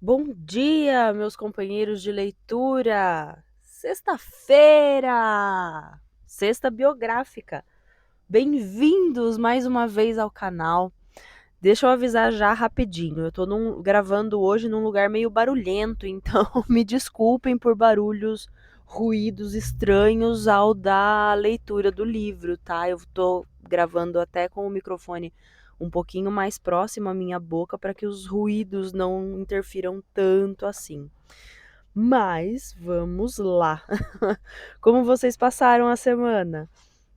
Bom dia, meus companheiros de leitura! Sexta-feira! Sexta biográfica. Bem-vindos mais uma vez ao canal. Deixa eu avisar já rapidinho. Eu tô gravando hoje num lugar meio barulhento, então me desculpem por barulhos, ruídos estranhos ao da leitura do livro, tá? Eu tô gravando até com o microfone um pouquinho mais próximo à minha boca para que os ruídos não interfiram tanto assim. Mas vamos lá. Como vocês passaram a semana?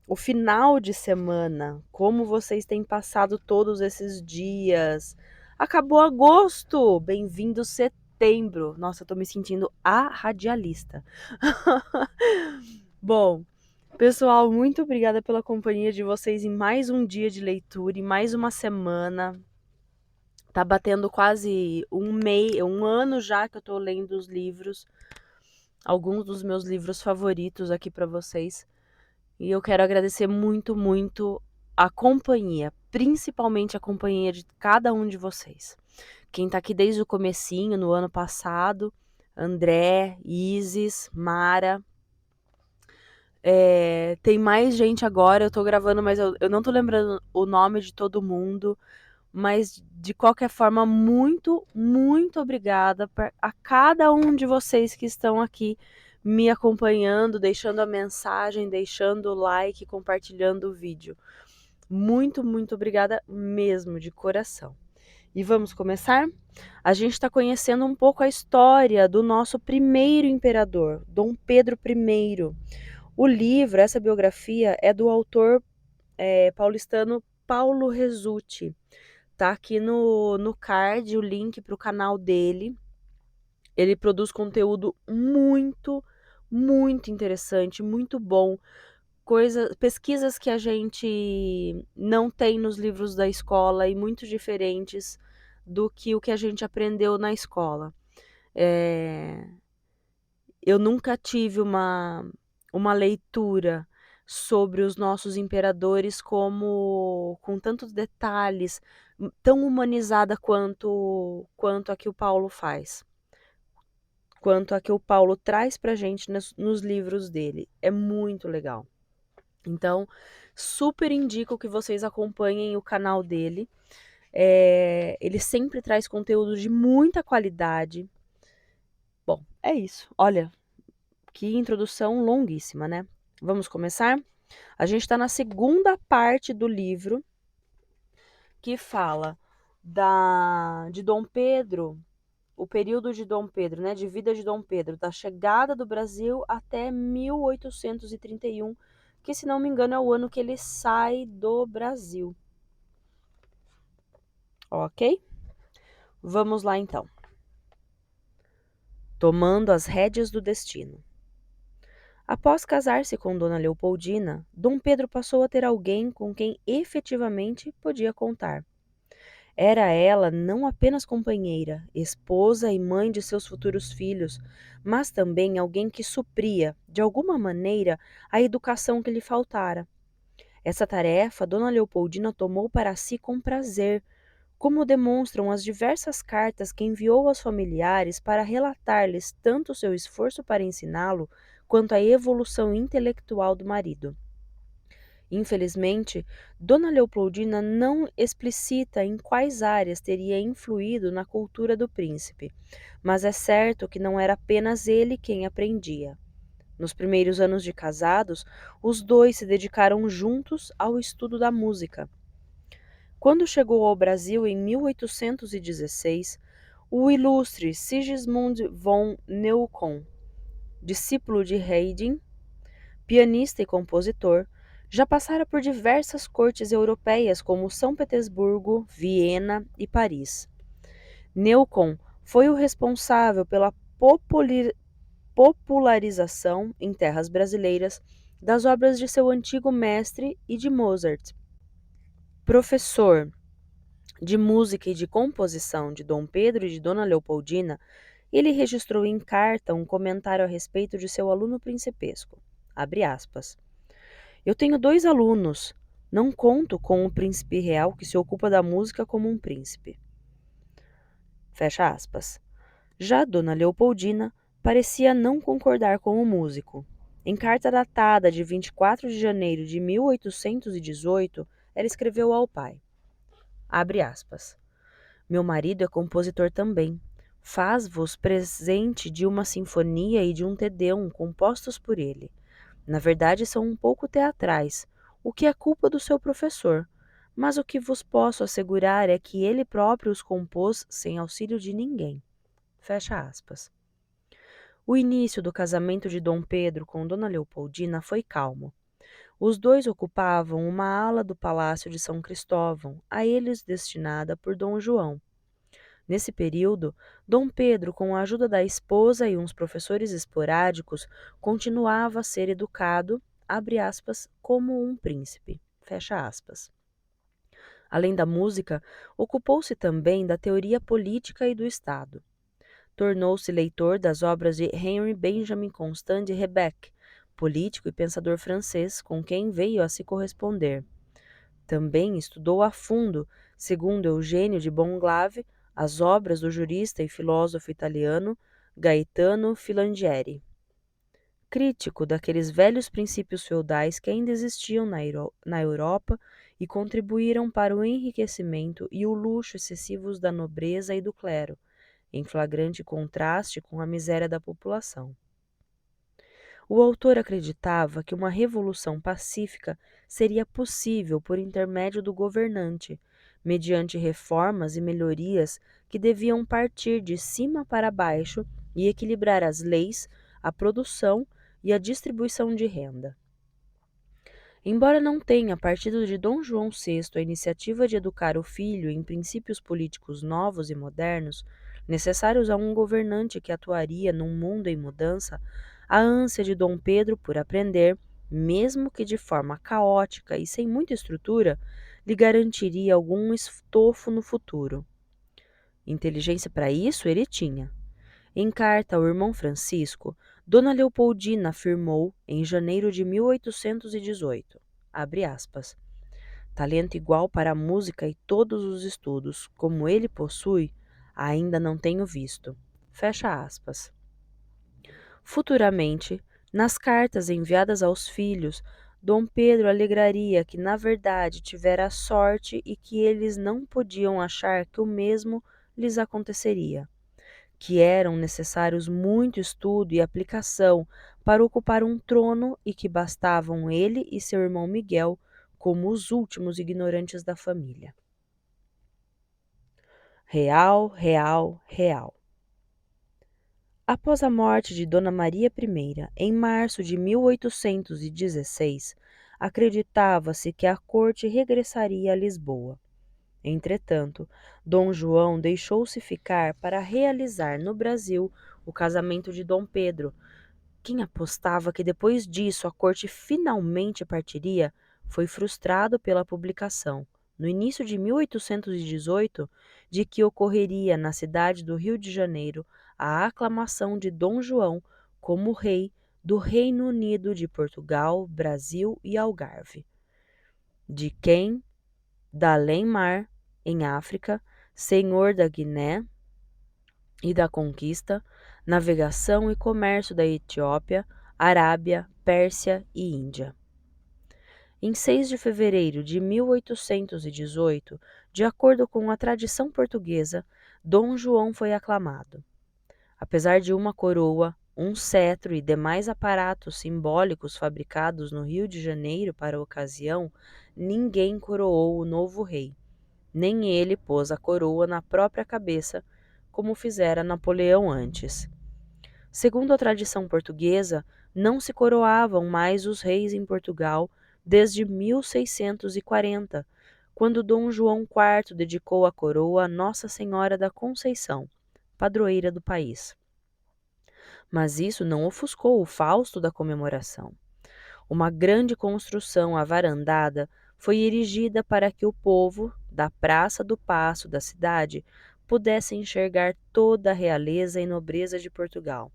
O final de semana, como vocês têm passado todos esses dias? Acabou agosto, bem-vindo setembro. Nossa, eu tô me sentindo a radialista. Bom, pessoal, muito obrigada pela companhia de vocês em mais um dia de leitura e mais uma semana. Tá batendo quase um ano já que eu tô lendo os livros, alguns dos meus livros favoritos aqui para vocês. E eu quero agradecer muito, muito a companhia, principalmente a companhia de cada um de vocês. Quem tá aqui desde o comecinho, no ano passado, André, Isis, Mara. Tem mais gente agora, eu tô gravando, mas eu não tô lembrando o nome de todo mundo. Mas, de qualquer forma, muito, muito obrigada a cada um de vocês que estão aqui me acompanhando, deixando a mensagem, deixando o like, compartilhando o vídeo. Muito, muito obrigada mesmo, de coração. E vamos começar? A gente está conhecendo um pouco a história do nosso primeiro imperador, Dom Pedro I. O livro, essa biografia, é do autor paulistano Paulo Resutti. Tá aqui no card o link para o canal dele. Ele produz conteúdo muito, muito interessante, muito bom. Pesquisas que a gente não tem nos livros da escola e muito diferentes do que o que a gente aprendeu na escola. Eu nunca tive uma leitura sobre os nossos imperadores com tantos detalhes, tão humanizada quanto a que o Paulo faz, quanto a que o Paulo traz pra gente nos livros dele. É muito legal. Então, super indico que vocês acompanhem o canal dele. Ele sempre traz conteúdo de muita qualidade. Bom, é isso. Olha, que introdução longuíssima, né? Vamos começar? A gente está na segunda parte do livro que fala de Dom Pedro, o período de Dom Pedro, né, de vida de Dom Pedro, da chegada do Brasil até 1831, que, se não me engano, é o ano que ele sai do Brasil. Ok? Vamos lá então. Tomando as rédeas do destino. Após casar-se com Dona Leopoldina, Dom Pedro passou a ter alguém com quem efetivamente podia contar. Era ela não apenas companheira, esposa e mãe de seus futuros filhos, mas também alguém que supria, de alguma maneira, a educação que lhe faltara. Essa tarefa Dona Leopoldina tomou para si com prazer, como demonstram as diversas cartas que enviou aos familiares para relatar-lhes tanto o seu esforço para ensiná-lo, quanto a evolução intelectual do marido. Infelizmente, Dona Leopoldina não explicita em quais áreas teria influído na cultura do príncipe, mas é certo que não era apenas ele quem aprendia. Nos primeiros anos de casados, os dois se dedicaram juntos ao estudo da música. Quando chegou ao Brasil em 1816, o ilustre Sigismund von Neukomm, discípulo de Haydn, pianista e compositor, já passara por diversas cortes europeias como São Petersburgo, Viena e Paris. Neukomm foi o responsável pela popularização em terras brasileiras das obras de seu antigo mestre e de Mozart. Professor de música e de composição de Dom Pedro e de Dona Leopoldina, ele registrou em carta um comentário a respeito de seu aluno principesco. Abre aspas. Eu tenho 2 alunos. Não conto com o príncipe real que se ocupa da música como um príncipe. Fecha aspas. Já Dona Leopoldina parecia não concordar com o músico. Em carta datada de 24 de janeiro de 1818, ela escreveu ao pai, abre aspas, meu marido é compositor também. Faz-vos presente de uma sinfonia e de um Te-Deum compostos por ele. Na verdade, são um pouco teatrais, o que é culpa do seu professor. Mas o que vos posso assegurar é que ele próprio os compôs sem auxílio de ninguém. Fecha aspas. O início do casamento de Dom Pedro com Dona Leopoldina foi calmo. Os dois ocupavam uma ala do Palácio de São Cristóvão, a eles destinada por Dom João. Nesse período, Dom Pedro, com a ajuda da esposa e uns professores esporádicos, continuava a ser educado, abre aspas, como um príncipe, fecha aspas. Além da música, ocupou-se também da teoria política e do Estado. Tornou-se leitor das obras de Henri Benjamin Constant de Rebecque, político e pensador francês com quem veio a se corresponder. Também estudou a fundo, segundo Eugênio de Bonglave, as obras do jurista e filósofo italiano Gaetano Filangieri. Crítico daqueles velhos princípios feudais que ainda existiam na Europa e contribuíram para o enriquecimento e o luxo excessivos da nobreza e do clero, em flagrante contraste com a miséria da população. O autor acreditava que uma revolução pacífica seria possível por intermédio do governante, mediante reformas e melhorias que deviam partir de cima para baixo e equilibrar as leis, a produção e a distribuição de renda. Embora não tenha partido de Dom João VI a iniciativa de educar o filho em princípios políticos novos e modernos, necessários a um governante que atuaria num mundo em mudança, a ânsia de Dom Pedro por aprender, mesmo que de forma caótica e sem muita estrutura, lhe garantiria algum estofo no futuro. Inteligência para isso ele tinha. Em carta ao irmão Francisco, Dona Leopoldina afirmou, em janeiro de 1818, abre aspas, talento igual para a música e todos os estudos, como ele possui, ainda não tenho visto. Fecha aspas. Futuramente, nas cartas enviadas aos filhos, Dom Pedro alegraria que na verdade tivera sorte e que eles não podiam achar que o mesmo lhes aconteceria, que eram necessários muito estudo e aplicação para ocupar um trono e que bastavam ele e seu irmão Miguel como os últimos ignorantes da família. Real, real, real. Após a morte de Dona Maria I, em março de 1816, acreditava-se que a corte regressaria a Lisboa. Entretanto, Dom João deixou-se ficar para realizar no Brasil o casamento de Dom Pedro. Quem apostava que depois disso a corte finalmente partiria foi frustrado pela publicação, no início de 1818, de que ocorreria na cidade do Rio de Janeiro a aclamação de Dom João como rei do Reino Unido de Portugal, Brasil e Algarve, de quem, da além-mar, em África, senhor da Guiné e da conquista, navegação e comércio da Etiópia, Arábia, Pérsia e Índia. Em 6 de fevereiro de 1818, de acordo com a tradição portuguesa, Dom João foi aclamado. Apesar de uma coroa, um cetro e demais aparatos simbólicos fabricados no Rio de Janeiro para a ocasião, ninguém coroou o novo rei. Nem ele pôs a coroa na própria cabeça, como fizera Napoleão antes. Segundo a tradição portuguesa, não se coroavam mais os reis em Portugal desde 1640, quando Dom João IV dedicou a coroa a Nossa Senhora da Conceição, padroeira do país. Mas isso não ofuscou o fausto da comemoração. Uma grande construção avarandada foi erigida para que o povo, da Praça do Paço da cidade, pudesse enxergar toda a realeza e nobreza de Portugal.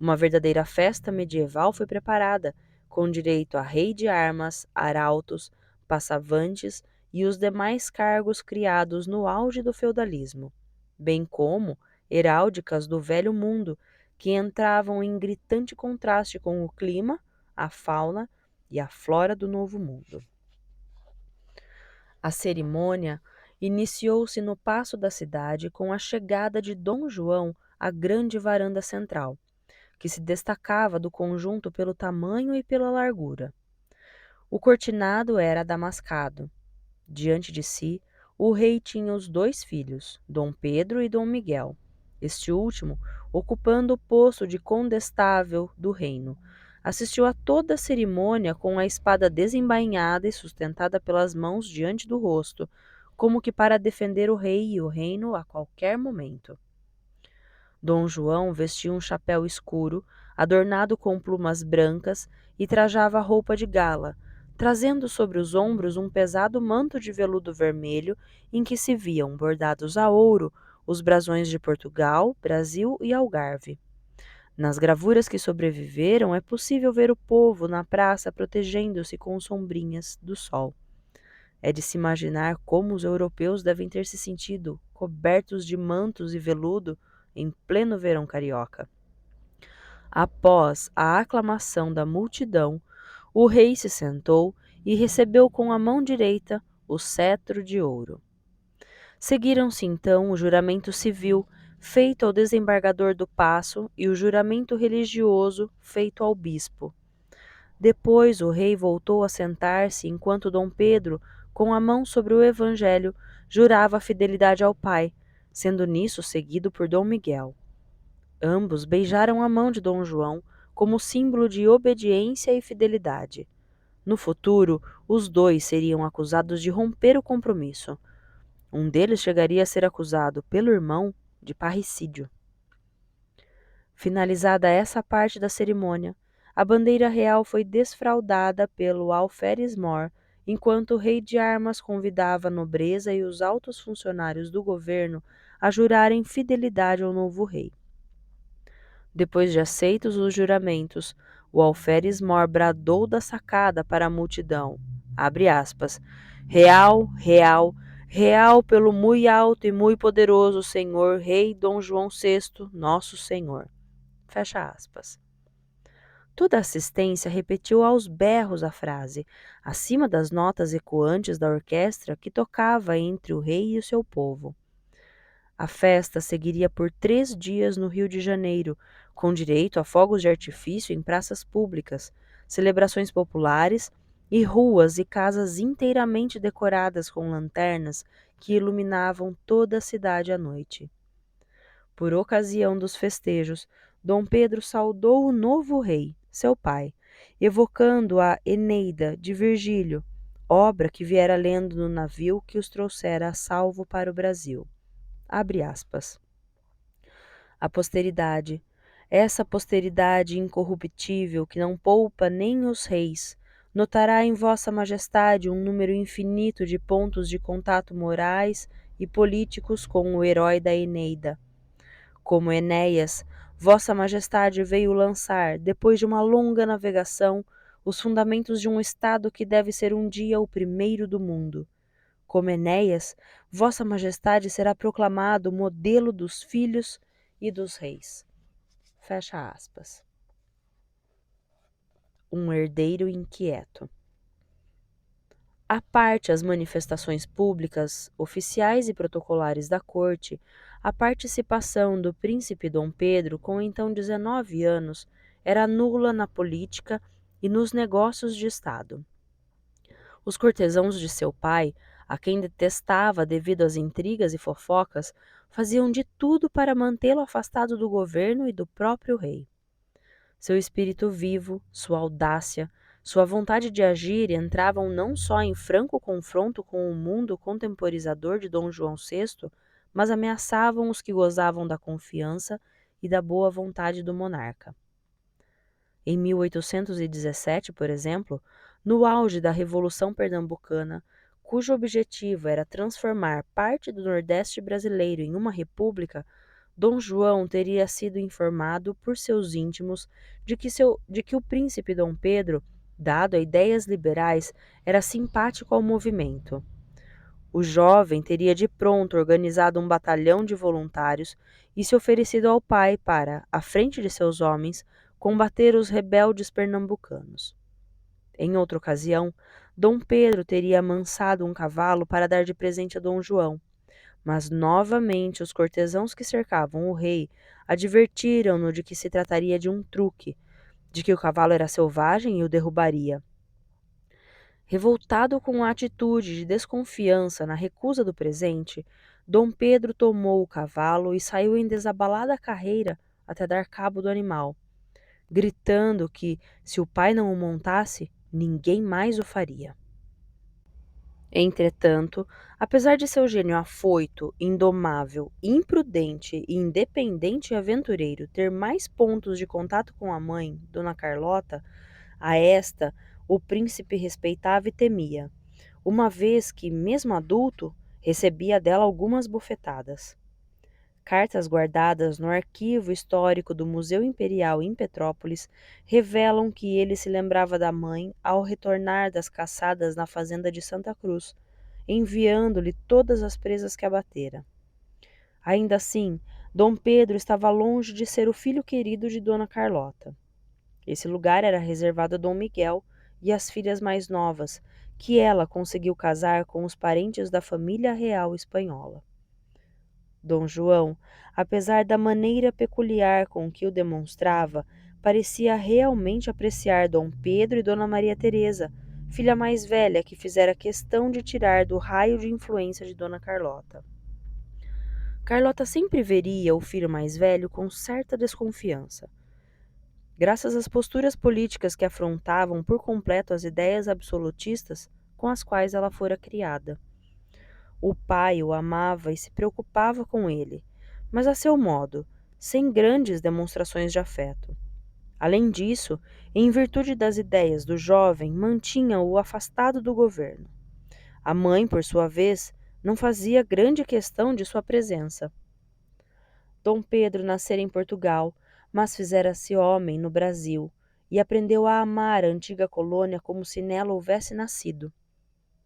Uma verdadeira festa medieval foi preparada, com direito a rei de armas, arautos, passavantes e os demais cargos criados no auge do feudalismo, bem como, heráldicas do velho mundo, que entravam em gritante contraste com o clima, a fauna e a flora do novo mundo. A cerimônia iniciou-se no paço da cidade com a chegada de Dom João à grande varanda central, que se destacava do conjunto pelo tamanho e pela largura. O cortinado era damascado. Diante de si, o rei tinha os 2 filhos, Dom Pedro e Dom Miguel, este último ocupando o posto de condestável do reino. Assistiu a toda a cerimônia com a espada desembainhada e sustentada pelas mãos diante do rosto, como que para defender o rei e o reino a qualquer momento. Dom João vestia um chapéu escuro, adornado com plumas brancas, e trajava roupa de gala, trazendo sobre os ombros um pesado manto de veludo vermelho em que se viam, bordados a ouro, os brasões de Portugal, Brasil e Algarve. Nas gravuras que sobreviveram é possível ver o povo na praça protegendo-se com sombrinhas do sol. É de se imaginar como os europeus devem ter se sentido, cobertos de mantos e veludo, em pleno verão carioca. Após a aclamação da multidão, o rei se sentou e recebeu com a mão direita o cetro de ouro. Seguiram-se então o juramento civil feito ao desembargador do paço e o juramento religioso feito ao bispo. Depois o rei voltou a sentar-se enquanto Dom Pedro, com a mão sobre o evangelho, jurava fidelidade ao pai, sendo nisso seguido por Dom Miguel. Ambos beijaram a mão de Dom João como símbolo de obediência e fidelidade. No futuro, os 2 seriam acusados de romper o compromisso. Um deles chegaria a ser acusado pelo irmão de parricídio. Finalizada essa parte da cerimônia, a bandeira real foi desfraldada pelo alferes-mor, enquanto o rei de armas convidava a nobreza e os altos funcionários do governo a jurarem fidelidade ao novo rei. Depois de aceitos os juramentos, o alferes-mor bradou da sacada para a multidão, abre aspas, real, real, real pelo mui alto e mui poderoso senhor rei Dom João VI, nosso senhor. Fecha aspas. Toda a assistência repetiu aos berros a frase, acima das notas ecoantes da orquestra que tocava entre o rei e o seu povo. A festa seguiria por 3 dias no Rio de Janeiro, com direito a fogos de artifício em praças públicas, celebrações populares e ruas e casas inteiramente decoradas com lanternas que iluminavam toda a cidade à noite. Por ocasião dos festejos, Dom Pedro saudou o novo rei, seu pai, evocando a Eneida de Virgílio, obra que viera lendo no navio que os trouxera a salvo para o Brasil. Abre aspas. A posteridade, essa posteridade incorruptível que não poupa nem os reis, notará em vossa majestade um número infinito de pontos de contato morais e políticos com o herói da Eneida. Como Enéas, vossa majestade veio lançar, depois de uma longa navegação, os fundamentos de um estado que deve ser um dia o primeiro do mundo. Como Enéas, vossa majestade será proclamado modelo dos filhos e dos reis. Fecha aspas. Um herdeiro inquieto. À parte as manifestações públicas, oficiais e protocolares da corte, a participação do príncipe Dom Pedro, com então 19 anos, era nula na política e nos negócios de Estado. Os cortesãos de seu pai, a quem detestava devido às intrigas e fofocas, faziam de tudo para mantê-lo afastado do governo e do próprio rei. Seu espírito vivo, sua audácia, sua vontade de agir entravam não só em franco confronto com o mundo contemporizador de Dom João VI, mas ameaçavam os que gozavam da confiança e da boa vontade do monarca. Em 1817, por exemplo, no auge da Revolução Pernambucana, cujo objetivo era transformar parte do Nordeste brasileiro em uma república, Dom João teria sido informado por seus íntimos de que o príncipe Dom Pedro, dado a ideias liberais, era simpático ao movimento. O jovem teria de pronto organizado um batalhão de voluntários e se oferecido ao pai para, à frente de seus homens, combater os rebeldes pernambucanos. Em outra ocasião, Dom Pedro teria amansado um cavalo para dar de presente a Dom João, mas novamente os cortesãos que cercavam o rei advertiram-no de que se trataria de um truque, de que o cavalo era selvagem e o derrubaria. Revoltado com a atitude de desconfiança na recusa do presente, Dom Pedro tomou o cavalo e saiu em desabalada carreira até dar cabo do animal, gritando que, se o pai não o montasse, ninguém mais o faria. Entretanto, apesar de seu gênio afoito, indomável, imprudente e independente e aventureiro ter mais pontos de contato com a mãe, Dona Carlota, a esta o príncipe respeitava e temia, uma vez que, mesmo adulto, recebia dela algumas bofetadas. Cartas guardadas no arquivo histórico do Museu Imperial em Petrópolis revelam que ele se lembrava da mãe ao retornar das caçadas na fazenda de Santa Cruz, enviando-lhe todas as presas que abatera. Ainda assim, Dom Pedro estava longe de ser o filho querido de Dona Carlota. Esse lugar era reservado a Dom Miguel e às filhas mais novas, que ela conseguiu casar com os parentes da família real espanhola. Dom João, apesar da maneira peculiar com que o demonstrava, parecia realmente apreciar Dom Pedro e Dona Maria Teresa, filha mais velha que fizera questão de tirar do raio de influência de Dona Carlota. Carlota sempre veria o filho mais velho com certa desconfiança. Graças às posturas políticas que afrontavam por completo as ideias absolutistas com as quais ela fora criada. O pai o amava e se preocupava com ele, mas a seu modo, sem grandes demonstrações de afeto. Além disso, em virtude das ideias do jovem, mantinha-o afastado do governo. A mãe, por sua vez, não fazia grande questão de sua presença. Dom Pedro nascera em Portugal, mas fizera-se homem no Brasil e aprendeu a amar a antiga colônia como se nela houvesse nascido.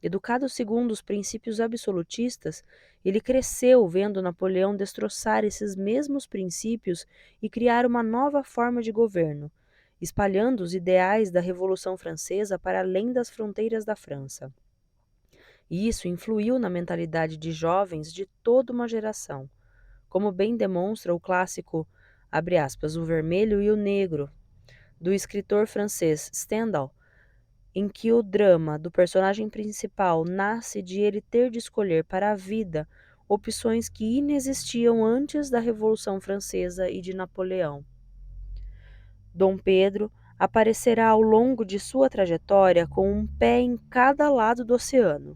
Educado segundo os princípios absolutistas, ele cresceu vendo Napoleão destroçar esses mesmos princípios e criar uma nova forma de governo, espalhando os ideais da Revolução Francesa para além das fronteiras da França. E isso influiu na mentalidade de jovens de toda uma geração, como bem demonstra o clássico, abre aspas, O Vermelho e o Negro, do escritor francês Stendhal, em que o drama do personagem principal nasce de ele ter de escolher para a vida opções que inexistiam antes da Revolução Francesa e de Napoleão. Dom Pedro aparecerá ao longo de sua trajetória com um pé em cada lado do oceano.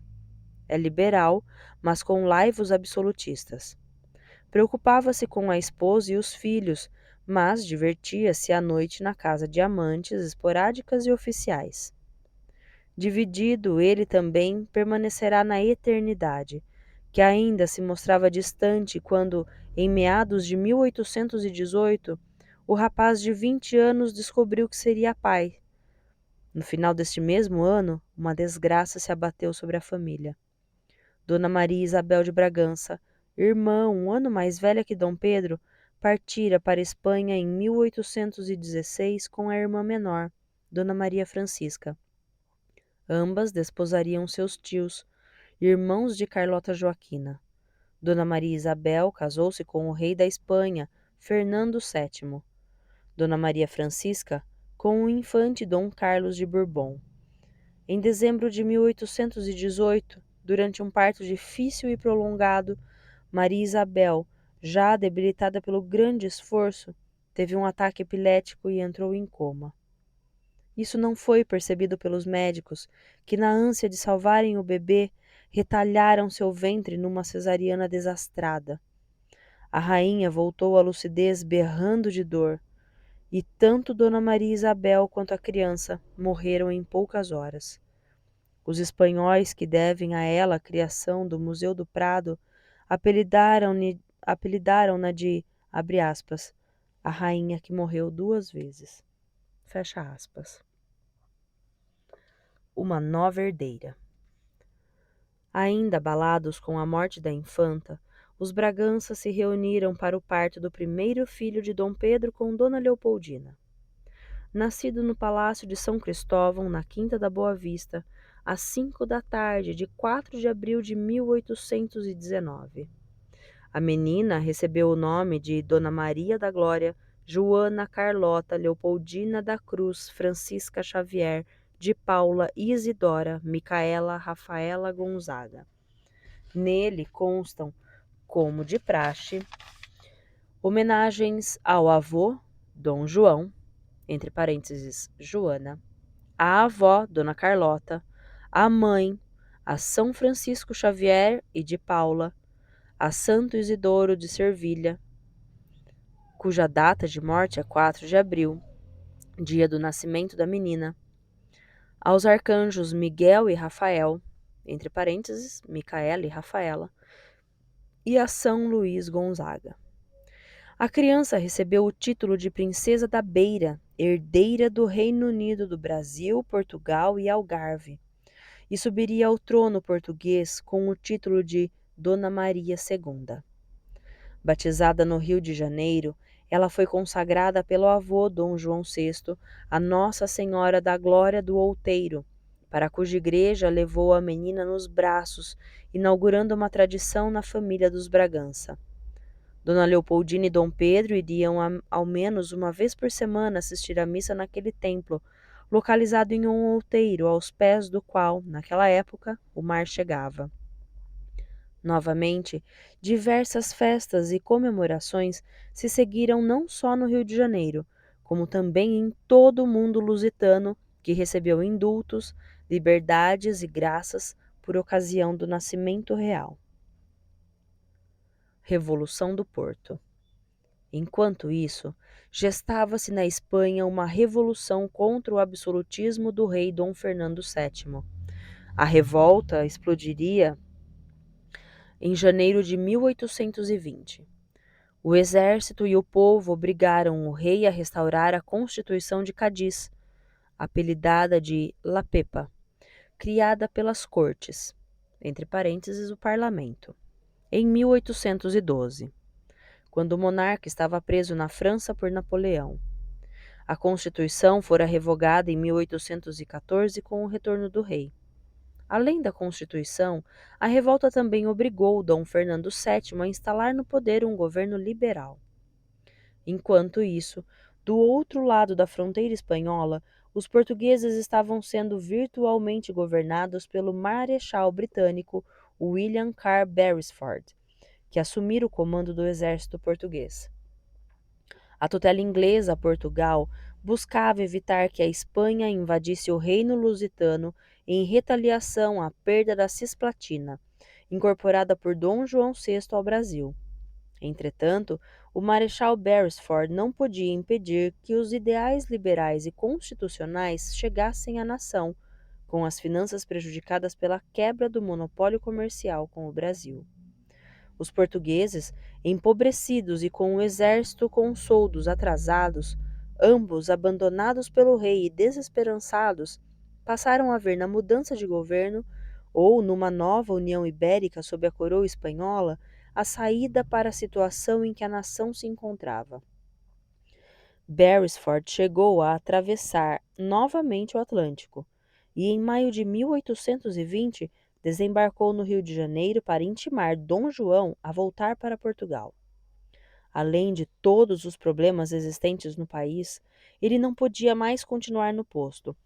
É liberal, mas com laivos absolutistas. Preocupava-se com a esposa e os filhos, mas divertia-se à noite na casa de amantes esporádicas e oficiais. Dividido, ele também permanecerá na eternidade, que ainda se mostrava distante quando, em meados de 1818, o rapaz de 20 anos descobriu que seria pai. No final deste mesmo ano, uma desgraça se abateu sobre a família. Dona Maria Isabel de Bragança, irmã um ano mais velha que Dom Pedro, partira para a Espanha em 1816 com a irmã menor, Dona Maria Francisca. Ambas desposariam seus tios, irmãos de Carlota Joaquina. Dona Maria Isabel casou-se com o rei da Espanha, Fernando VII. Dona Maria Francisca com o infante Dom Carlos de Bourbon. Em dezembro de 1818, durante um parto difícil e prolongado, Maria Isabel, já debilitada pelo grande esforço, teve um ataque epilético e entrou em coma. Isso não foi percebido pelos médicos, que, na ânsia de salvarem o bebê, retalharam seu ventre numa cesariana desastrada. A rainha voltou à lucidez berrando de dor, e tanto Dona Maria Isabel quanto a criança morreram em poucas horas. Os espanhóis, que devem a ela a criação do Museu do Prado, apelidaram-na de, abre aspas, a rainha que morreu 2 vezes. Fecha aspas. Uma nova herdeira. Ainda abalados com a morte da infanta, os Bragança se reuniram para o parto do primeiro filho de Dom Pedro com Dona Leopoldina. Nascido no Palácio de São Cristóvão, na Quinta da Boa Vista, às 5 da tarde de 4 de abril de 1819. A menina recebeu o nome de Dona Maria da Glória Joana Carlota Leopoldina da Cruz Francisca Xavier de Paula Isidora Micaela Rafaela Gonzaga. Nele constam, como de praxe, homenagens ao avô, Dom João, entre parênteses, Joana, à avó, Dona Carlota, à mãe, a São Francisco Xavier e de Paula, a Santo Isidoro de Servilha, cuja data de morte é 4 de abril, dia do nascimento da menina, aos arcanjos Miguel e Rafael, entre parênteses, Micaela e Rafaela, e a São Luís Gonzaga. A criança recebeu o título de Princesa da Beira, herdeira do Reino Unido do Brasil, Portugal e Algarve, e subiria ao trono português com o título de Dona Maria II. Batizada no Rio de Janeiro, ela foi consagrada pelo avô Dom João VI a Nossa Senhora da Glória do Outeiro, para cuja igreja levou a menina nos braços, inaugurando uma tradição na família dos Bragança. Dona Leopoldina e Dom Pedro iriam ao menos uma vez por semana assistir à missa naquele templo, localizado em um outeiro aos pés do qual, naquela época, o mar chegava. Novamente, diversas festas e comemorações se seguiram não só no Rio de Janeiro, como também em todo o mundo lusitano, que recebeu indultos, liberdades e graças por ocasião do nascimento real. Revolução do Porto. Enquanto isso, gestava-se na Espanha uma revolução contra o absolutismo do rei Dom Fernando VII. A revolta explodiria em janeiro de 1820. O exército e o povo obrigaram o rei a restaurar a Constituição de Cádiz, apelidada de La Pepa, criada pelas Cortes, entre parênteses o Parlamento, em 1812, quando o monarca estava preso na França por Napoleão. A Constituição fora revogada em 1814 com o retorno do rei. Além da Constituição, a revolta também obrigou Dom Fernando VII a instalar no poder um governo liberal. Enquanto isso, do outro lado da fronteira espanhola, os portugueses estavam sendo virtualmente governados pelo marechal britânico William Carr Beresford, que assumira o comando do exército português. A tutela inglesa a Portugal buscava evitar que a Espanha invadisse o reino lusitano em retaliação à perda da Cisplatina, incorporada por Dom João VI ao Brasil. Entretanto, o Marechal Beresford não podia impedir que os ideais liberais e constitucionais chegassem à nação, com as finanças prejudicadas pela quebra do monopólio comercial com o Brasil. Os portugueses, empobrecidos e com o exército com soldos atrasados, ambos abandonados pelo rei e desesperançados, passaram a ver na mudança de governo, ou numa nova União Ibérica sob a coroa espanhola, a saída para a situação em que a nação se encontrava. Beresford chegou a atravessar novamente o Atlântico e, em maio de 1820, desembarcou no Rio de Janeiro para intimar Dom João a voltar para Portugal. Além de todos os problemas existentes no país, ele não podia mais continuar no posto,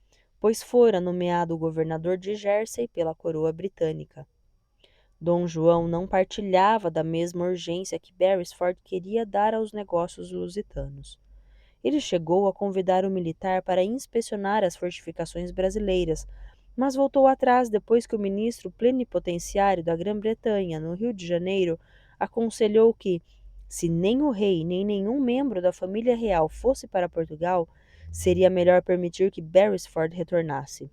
pois fora nomeado governador de Jersey pela coroa britânica. Dom João não partilhava da mesma urgência que Beresford queria dar aos negócios lusitanos. Ele chegou a convidar o militar para inspecionar as fortificações brasileiras, mas voltou atrás depois que o ministro plenipotenciário da Grã-Bretanha, no Rio de Janeiro, aconselhou que, se nem o rei nem nenhum membro da família real fosse para Portugal, seria melhor permitir que Beresford retornasse.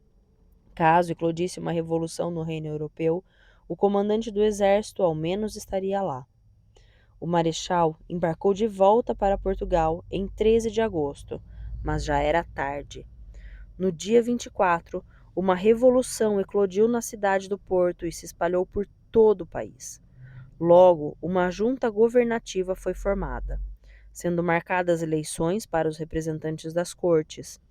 Caso eclodisse uma revolução no reino europeu, o comandante do exército ao menos estaria lá. O marechal embarcou de volta para Portugal em 13 de agosto, mas já era tarde. No dia 24, uma revolução eclodiu na cidade do Porto e se espalhou por todo o país. Logo, uma junta governativa foi formada, sendo marcadas eleições para os representantes das cortes.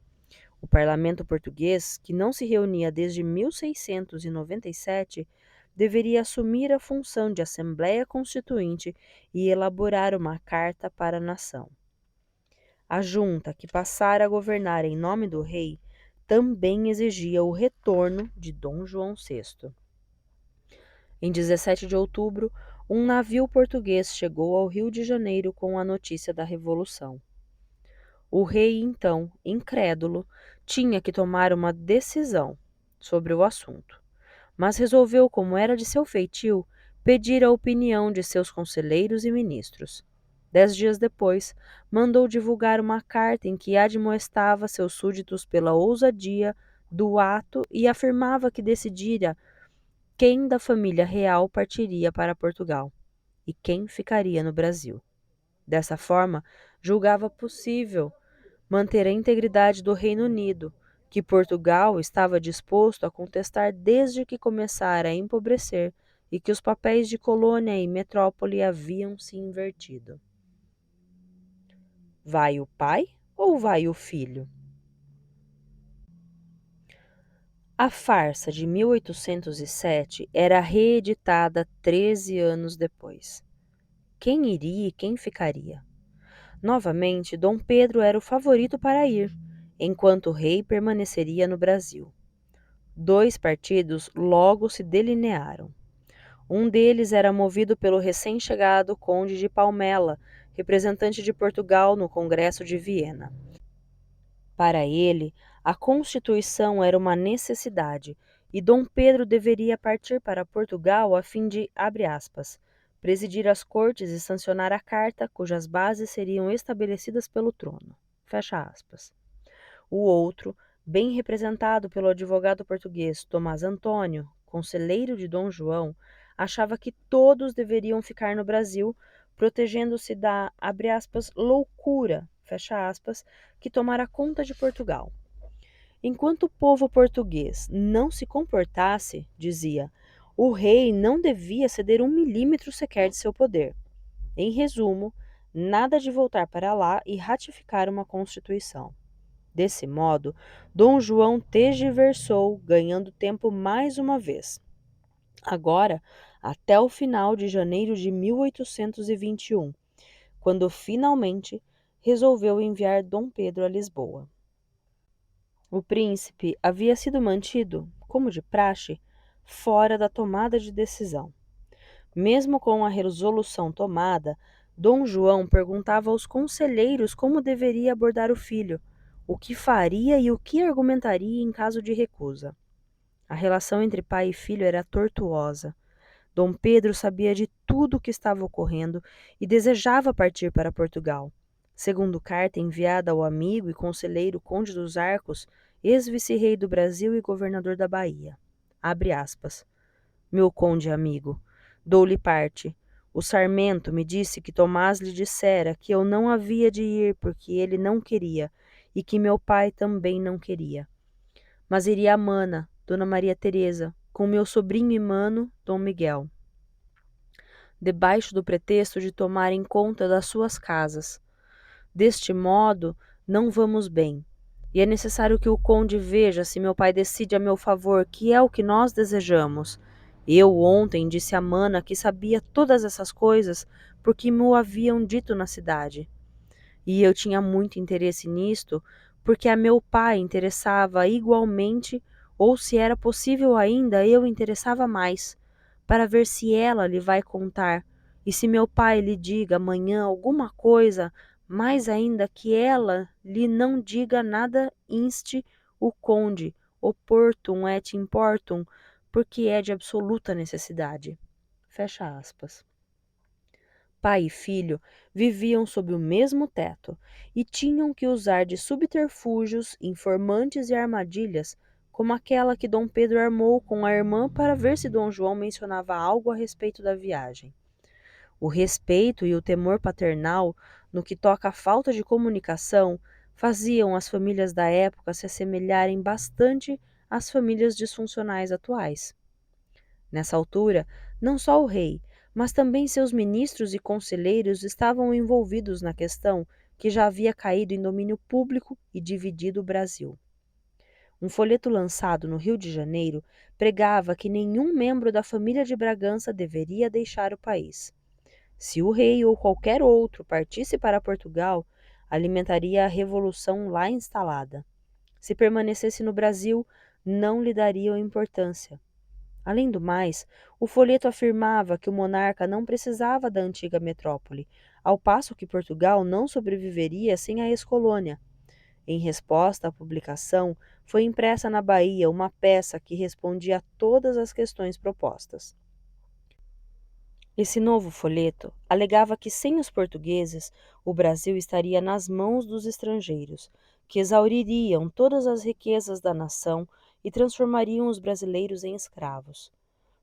O parlamento português, que não se reunia desde 1697, deveria assumir a função de Assembleia Constituinte e elaborar uma carta para a nação. A junta, que passara a governar em nome do rei, também exigia o retorno de Dom João VI. Em 17 de outubro, um navio português chegou ao Rio de Janeiro com a notícia da Revolução. O rei, então, incrédulo, tinha que tomar uma decisão sobre o assunto, mas resolveu, como era de seu feitio, pedir a opinião de seus conselheiros e ministros. 10 dias depois, mandou divulgar uma carta em que admoestava seus súditos pela ousadia do ato e afirmava que decidira quem da família real partiria para Portugal e quem ficaria no Brasil. Dessa forma, julgava possível manter a integridade do Reino Unido, que Portugal estava disposto a contestar desde que começara a empobrecer e que os papéis de colônia e metrópole haviam se invertido. Vai o pai ou vai o filho? A farsa de 1807 era reeditada 13 anos depois. Quem iria e quem ficaria? Novamente, Dom Pedro era o favorito para ir, enquanto o rei permaneceria no Brasil. Dois partidos logo se delinearam. Um deles era movido pelo recém-chegado Conde de Palmela, representante de Portugal no Congresso de Viena. Para ele, a Constituição era uma necessidade e Dom Pedro deveria partir para Portugal a fim de, abre aspas, presidir as cortes e sancionar a carta cujas bases seriam estabelecidas pelo trono. Fecha aspas. O outro, bem representado pelo advogado português Tomás Antônio, conselheiro de Dom João, achava que todos deveriam ficar no Brasil, protegendo-se da, abre aspas, loucura, fecha aspas, que tomara conta de Portugal. Enquanto o povo português não se comportasse, dizia, o rei não devia ceder 1 milímetro sequer de seu poder. Em resumo, nada de voltar para lá e ratificar uma Constituição. Desse modo, Dom João tergiversou, ganhando tempo mais uma vez. Agora, até o final de janeiro de 1821, quando finalmente resolveu enviar Dom Pedro a Lisboa. O príncipe havia sido mantido, como de praxe, fora da tomada de decisão. Mesmo com a resolução tomada, Dom João perguntava aos conselheiros como deveria abordar o filho, o que faria e o que argumentaria em caso de recusa. A relação entre pai e filho era tortuosa. Dom Pedro sabia de tudo o que estava ocorrendo e desejava partir para Portugal. Segundo carta enviada ao amigo e conselheiro Conde dos Arcos, ex-vice-rei do Brasil e governador da Bahia. Abre aspas. Meu conde amigo, dou-lhe parte. O sarmento me disse que Tomás lhe dissera que eu não havia de ir porque ele não queria e que meu pai também não queria. Mas iria a Mana, Dona Maria Teresa, com meu sobrinho e mano, Dom Miguel, debaixo do pretexto de tomarem conta das suas casas. Deste modo, não vamos bem, e é necessário que o conde veja se meu pai decide a meu favor, que é o que nós desejamos. Eu ontem disse a Mana que sabia todas essas coisas porque me o haviam dito na cidade. E eu tinha muito interesse nisto, porque a meu pai interessava igualmente, ou se era possível ainda, eu interessava mais, para ver se ela lhe vai contar, e se meu pai lhe diga amanhã alguma coisa, mais ainda que ela lhe não diga nada inste o conde, oportum et importum, porque é de absoluta necessidade. Fecha aspas. Pai e filho viviam sob o mesmo teto e tinham que usar de subterfúgios, informantes e armadilhas, como aquela que Dom Pedro armou com a irmã para ver se Dom João mencionava algo a respeito da viagem. O respeito e o temor paternal, no que toca à falta de comunicação, faziam as famílias da época se assemelharem bastante as famílias disfuncionais atuais. Nessa altura, não só o rei, mas também seus ministros e conselheiros estavam envolvidos na questão que já havia caído em domínio público e dividido o Brasil. Um folheto lançado no Rio de Janeiro pregava que nenhum membro da família de Bragança deveria deixar o país. Se o rei ou qualquer outro partisse para Portugal, alimentaria a revolução lá instalada. Se permanecesse no Brasil, não lhe dariam importância. Além do mais, o folheto afirmava que o monarca não precisava da antiga metrópole, ao passo que Portugal não sobreviveria sem a ex-colônia. Em resposta à publicação, foi impressa na Bahia uma peça que respondia a todas as questões propostas. Esse novo folheto alegava que sem os portugueses, o Brasil estaria nas mãos dos estrangeiros, que exauririam todas as riquezas da nação e transformariam os brasileiros em escravos.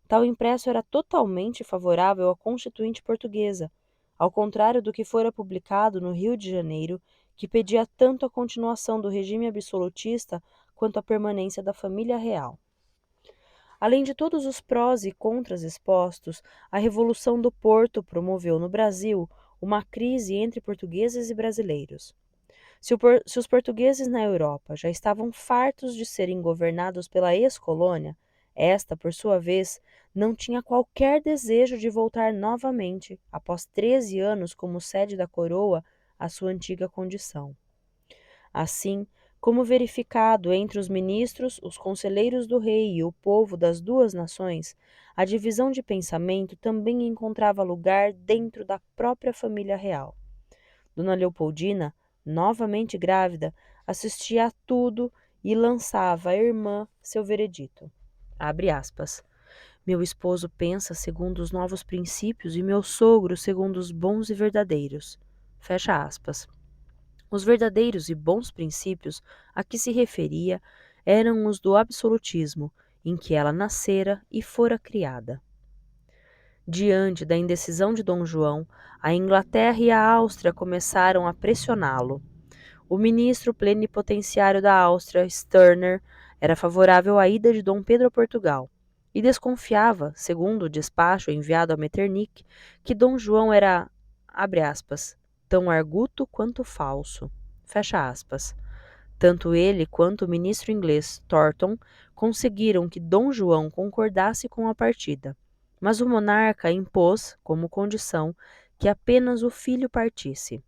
Tal impresso era totalmente favorável à Constituinte portuguesa, ao contrário do que fora publicado no Rio de Janeiro, que pedia tanto a continuação do regime absolutista quanto a permanência da família real. Além de todos os prós e contras expostos, a Revolução do Porto promoveu no Brasil uma crise entre portugueses e brasileiros. Se os portugueses na Europa já estavam fartos de serem governados pela ex-colônia, esta, por sua vez, não tinha qualquer desejo de voltar novamente, após 13 anos como sede da coroa, à sua antiga condição. Assim, como verificado entre os ministros, os conselheiros do rei e o povo das duas nações, a divisão de pensamento também encontrava lugar dentro da própria família real. Dona Leopoldina, novamente grávida, assistia a tudo e lançava à irmã seu veredito. Abre aspas. Meu esposo pensa segundo os novos princípios e meu sogro segundo os bons e verdadeiros. Fecha aspas. Os verdadeiros e bons princípios a que se referia eram os do absolutismo, em que ela nascera e fora criada. Diante da indecisão de Dom João, a Inglaterra e a Áustria começaram a pressioná-lo. O ministro plenipotenciário da Áustria, Stirner, era favorável à ida de Dom Pedro a Portugal e desconfiava, segundo o despacho enviado a Metternich, que Dom João era, abre aspas, tão arguto quanto falso. Fecha aspas. Tanto ele quanto o ministro inglês Thornton conseguiram que Dom João concordasse com a partida, mas o monarca impôs, como condição, que apenas o filho partisse.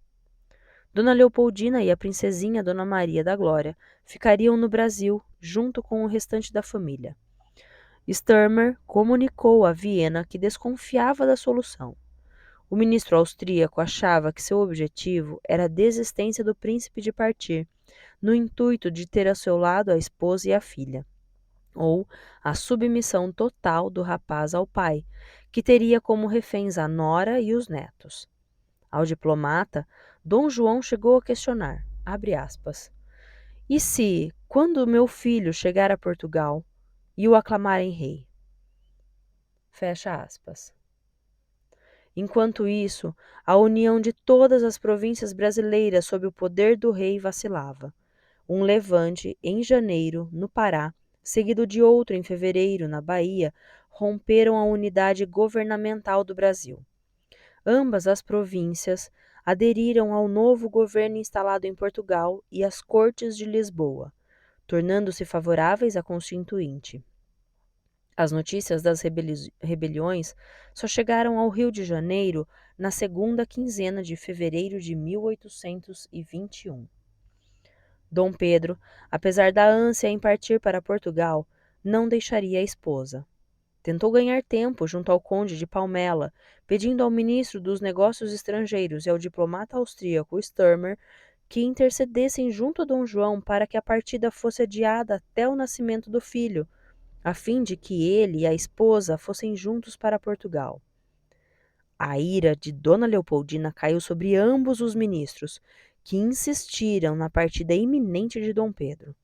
Dona Leopoldina e a princesinha Dona Maria da Glória ficariam no Brasil, junto com o restante da família. Sturmer comunicou a Viena que desconfiava da solução. O ministro austríaco achava que seu objetivo era a desistência do príncipe de partir, no intuito de ter a seu lado a esposa e a filha, ou a submissão total do rapaz ao pai, que teria como reféns a nora e os netos. Ao diplomata, Dom João chegou a questionar, abre aspas, e se, quando meu filho chegar a Portugal, e o aclamarem rei? Fecha aspas. Enquanto isso, a união de todas as províncias brasileiras sob o poder do rei vacilava. Um levante, em janeiro, no Pará, seguido de outro em fevereiro, na Bahia, romperam a unidade governamental do Brasil. Ambas as províncias aderiram ao novo governo instalado em Portugal e às Cortes de Lisboa, tornando-se favoráveis à Constituinte. As notícias das rebeliões só chegaram ao Rio de Janeiro na segunda quinzena de fevereiro de 1821. Dom Pedro, apesar da ânsia em partir para Portugal, não deixaria a esposa. Tentou ganhar tempo junto ao conde de Palmela, pedindo ao ministro dos Negócios Estrangeiros e ao diplomata austríaco Sturmer que intercedessem junto a Dom João para que a partida fosse adiada até o nascimento do filho, a fim de que ele e a esposa fossem juntos para Portugal. A ira de Dona Leopoldina caiu sobre ambos os ministros, que insistiram na partida iminente de Dom Pedro.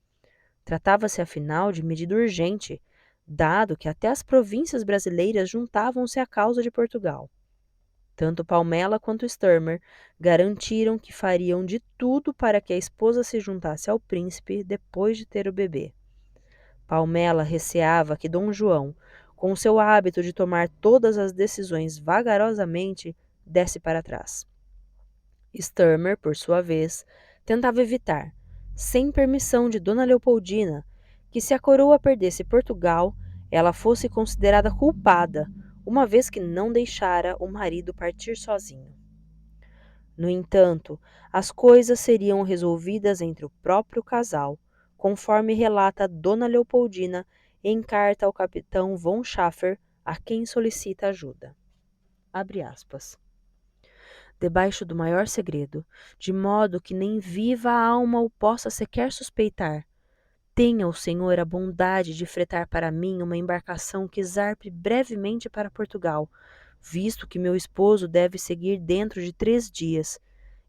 Tratava-se, afinal, de medida urgente, dado que até as províncias brasileiras juntavam-se à causa de Portugal. Tanto Palmela quanto Sturmer garantiram que fariam de tudo para que a esposa se juntasse ao príncipe depois de ter o bebê. Palmela receava que Dom João, com seu hábito de tomar todas as decisões vagarosamente, desse para trás. Sturmer, por sua vez, tentava evitar, sem permissão de Dona Leopoldina, que se a coroa perdesse Portugal, ela fosse considerada culpada, uma vez que não deixara o marido partir sozinho. No entanto, as coisas seriam resolvidas entre o próprio casal, conforme relata Dona Leopoldina em carta ao capitão von Schaffer, a quem solicita ajuda. Abre aspas. Debaixo do maior segredo, de modo que nem viva a alma o possa sequer suspeitar. Tenha o Senhor a bondade de fretar para mim uma embarcação que zarpe brevemente para Portugal, visto que meu esposo deve seguir dentro de 3 dias,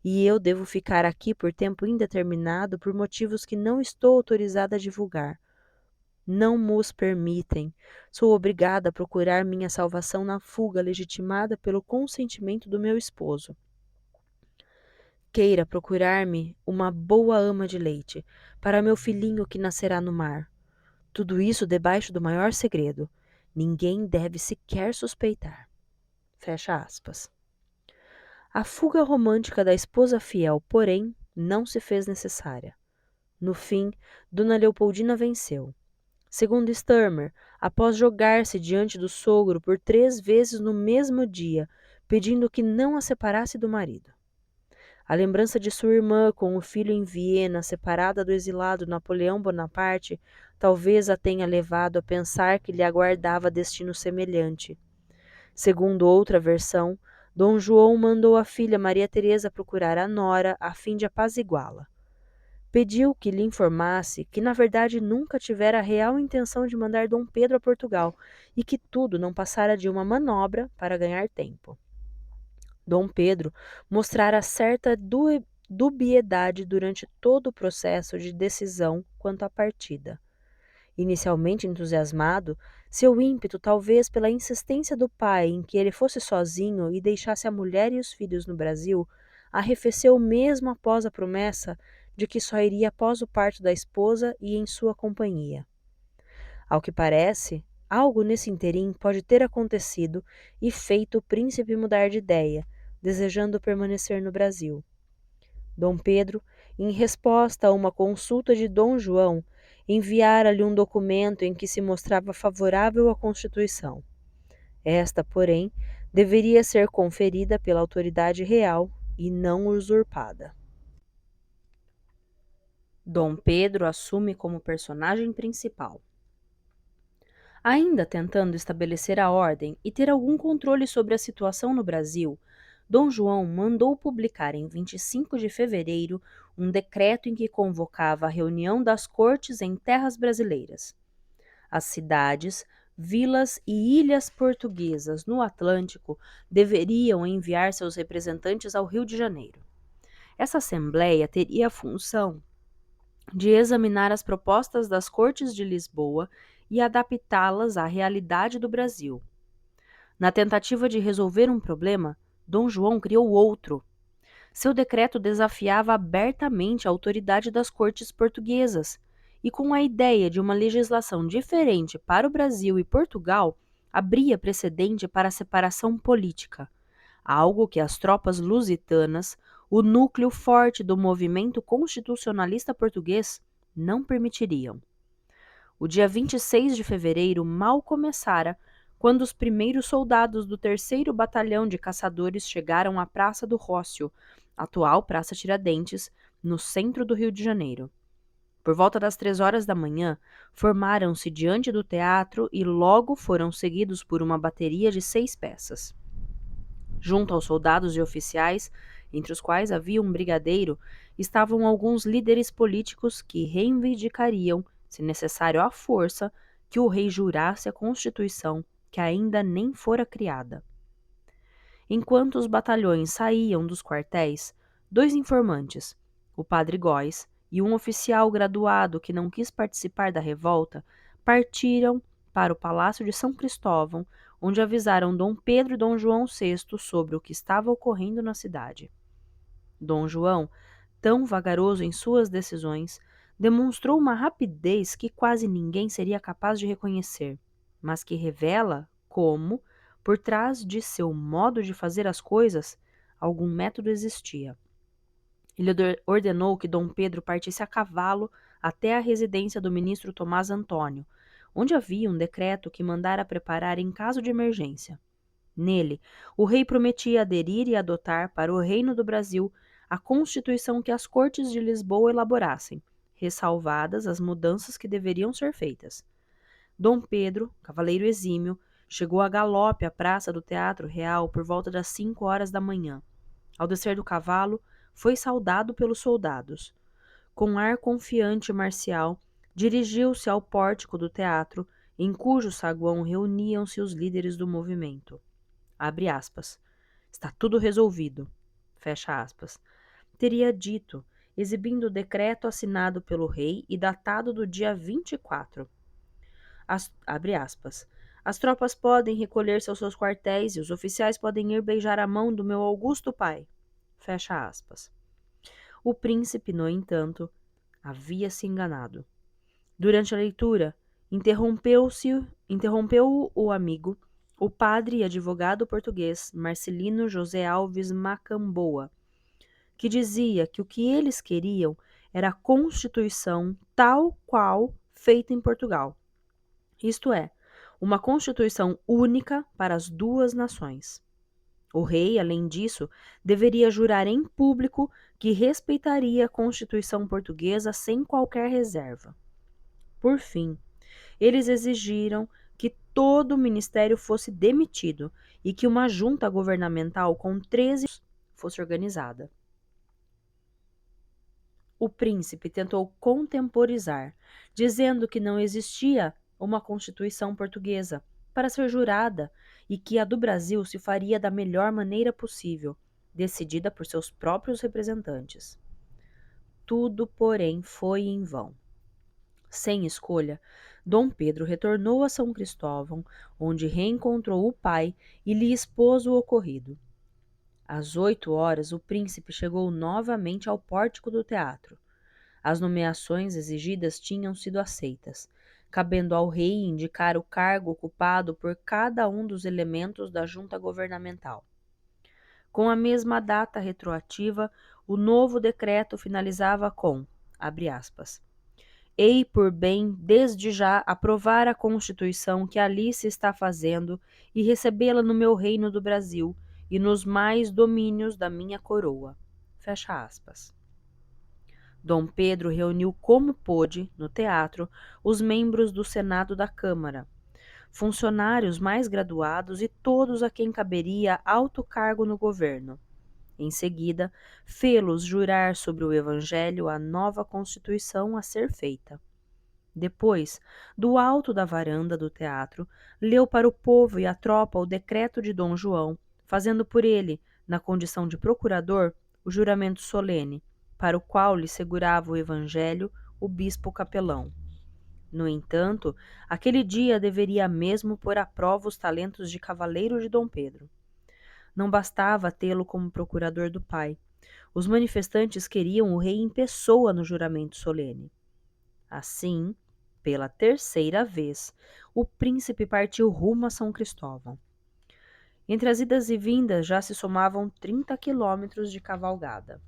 e eu devo ficar aqui por tempo indeterminado por motivos que não estou autorizada a divulgar. Não mos permitem. Sou obrigada a procurar minha salvação na fuga legitimada pelo consentimento do meu esposo. Queira procurar-me uma boa ama de leite, para meu filhinho que nascerá no mar. Tudo isso debaixo do maior segredo. Ninguém deve sequer suspeitar. Fecha aspas. A fuga romântica da esposa fiel, porém, não se fez necessária. No fim, Dona Leopoldina venceu. Segundo Sturmer, após jogar-se diante do sogro por 3 vezes no mesmo dia, pedindo que não a separasse do marido. A lembrança de sua irmã com o filho em Viena, separada do exilado Napoleão Bonaparte, talvez a tenha levado a pensar que lhe aguardava destino semelhante. Segundo outra versão, Dom João mandou a filha Maria Teresa procurar a nora a fim de apaziguá-la. Pediu que lhe informasse que na verdade nunca tivera a real intenção de mandar Dom Pedro a Portugal e que tudo não passara de uma manobra para ganhar tempo. Dom Pedro mostrara certa dubiedade durante todo o processo de decisão quanto à partida. Inicialmente entusiasmado, seu ímpeto, talvez pela insistência do pai em que ele fosse sozinho e deixasse a mulher e os filhos no Brasil, arrefeceu mesmo após a promessa de que só iria após o parto da esposa e em sua companhia. Ao que parece, algo nesse interim pode ter acontecido e feito o príncipe mudar de ideia, desejando permanecer no Brasil. Dom Pedro, em resposta a uma consulta de Dom João, enviara-lhe um documento em que se mostrava favorável à Constituição. Esta, porém, deveria ser conferida pela autoridade real e não usurpada. Dom Pedro assume como personagem principal. Ainda tentando estabelecer a ordem e ter algum controle sobre a situação no Brasil, Dom João mandou publicar em 25 de fevereiro um decreto em que convocava a reunião das cortes em terras brasileiras. As cidades, vilas e ilhas portuguesas no Atlântico deveriam enviar seus representantes ao Rio de Janeiro. Essa assembleia teria a função de examinar as propostas das Cortes de Lisboa e adaptá-las à realidade do Brasil. Na tentativa de resolver um problema, Dom João criou outro. Seu decreto desafiava abertamente a autoridade das cortes portuguesas, e com a ideia de uma legislação diferente para o Brasil e Portugal, abria precedente para a separação política, algo que as tropas lusitanas, o núcleo forte do movimento constitucionalista português, não permitiriam. O dia 26 de fevereiro mal começara quando os primeiros soldados do 3º Batalhão de Caçadores chegaram à Praça do Rócio, atual Praça Tiradentes, no centro do Rio de Janeiro. Por volta das 3 horas da manhã, formaram-se diante do teatro e logo foram seguidos por uma bateria de 6 peças. Junto aos soldados e oficiais, entre os quais havia um brigadeiro, estavam alguns líderes políticos que reivindicariam, se necessário à força, que o rei jurasse a Constituição, que ainda nem fora criada. Enquanto os batalhões saíam dos quartéis, 2 informantes, o padre Góes e um oficial graduado que não quis participar da revolta, partiram para o Palácio de São Cristóvão, onde avisaram Dom Pedro e Dom João VI sobre o que estava ocorrendo na cidade. Dom João, tão vagaroso em suas decisões, demonstrou uma rapidez que quase ninguém seria capaz de reconhecer, mas que revela como, por trás de seu modo de fazer as coisas, algum método existia. Ele ordenou que Dom Pedro partisse a cavalo até a residência do ministro Tomás Antônio, onde havia um decreto que mandara preparar em caso de emergência. Nele, o rei prometia aderir e adotar para o Reino do Brasil a Constituição que as Cortes de Lisboa elaborassem, ressalvadas as mudanças que deveriam ser feitas. Dom Pedro, cavaleiro exímio, chegou a galope à praça do Teatro Real por volta das 5 horas da manhã. Ao descer do cavalo, foi saudado pelos soldados. Com ar confiante e marcial, dirigiu-se ao pórtico do teatro, em cujo saguão reuniam-se os líderes do movimento. Abre aspas. Está tudo resolvido. Fecha aspas. Teria dito, exibindo o decreto assinado pelo rei e datado do dia 24. Abre aspas. As tropas podem recolher-se aos seus quartéis e os oficiais podem ir beijar a mão do meu augusto pai. Fecha aspas. O príncipe, no entanto, havia se enganado. Durante a leitura, interrompeu o amigo, o padre e advogado português Marcelino José Alves Macamboa, que dizia que o que eles queriam era a Constituição tal qual feita em Portugal. Isto é, uma Constituição única para as duas nações. O rei, além disso, deveria jurar em público que respeitaria a Constituição portuguesa sem qualquer reserva. Por fim, eles exigiram que todo o ministério fosse demitido e que uma junta governamental com 13 fosse organizada. O príncipe tentou contemporizar, dizendo que não existia uma Constituição portuguesa para ser jurada e que a do Brasil se faria da melhor maneira possível, decidida por seus próprios representantes. Tudo, porém, foi em vão. Sem escolha, Dom Pedro retornou a São Cristóvão, onde reencontrou o pai e lhe expôs o ocorrido. Às 8 horas, o príncipe chegou novamente ao pórtico do teatro. As nomeações exigidas tinham sido aceitas, cabendo ao rei indicar o cargo ocupado por cada um dos elementos da junta governamental. Com a mesma data retroativa, o novo decreto finalizava com, abre aspas, hei por bem, desde já, aprovar a Constituição que ali se está fazendo e recebê-la no meu reino do Brasil e nos mais domínios da minha coroa. Fecha aspas. Dom Pedro reuniu como pôde, no teatro, os membros do Senado da Câmara, funcionários mais graduados e todos a quem caberia alto cargo no governo. Em seguida, fê-los jurar sobre o Evangelho a nova Constituição a ser feita. Depois, do alto da varanda do teatro, leu para o povo e a tropa o decreto de Dom João, fazendo por ele, na condição de procurador, o juramento solene, para o qual lhe segurava o Evangelho o bispo capelão. No entanto, aquele dia deveria mesmo pôr à prova os talentos de cavaleiro de Dom Pedro. Não bastava tê-lo como procurador do pai. Os manifestantes queriam o rei em pessoa no juramento solene. Assim, pela terceira vez, o príncipe partiu rumo a São Cristóvão. Entre as idas e vindas já se somavam 30 quilômetros de cavalgada.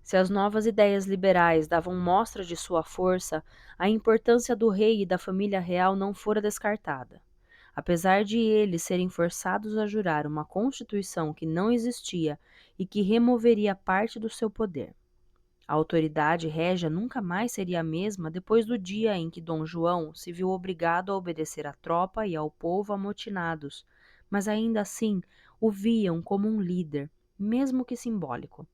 Se as novas ideias liberais davam mostra de sua força, a importância do rei e da família real não fora descartada. Apesar de eles serem forçados a jurar uma constituição que não existia e que removeria parte do seu poder. A autoridade régia nunca mais seria a mesma depois do dia em que Dom João se viu obrigado a obedecer à tropa e ao povo amotinados, mas ainda assim o viam como um líder, mesmo que simbólico.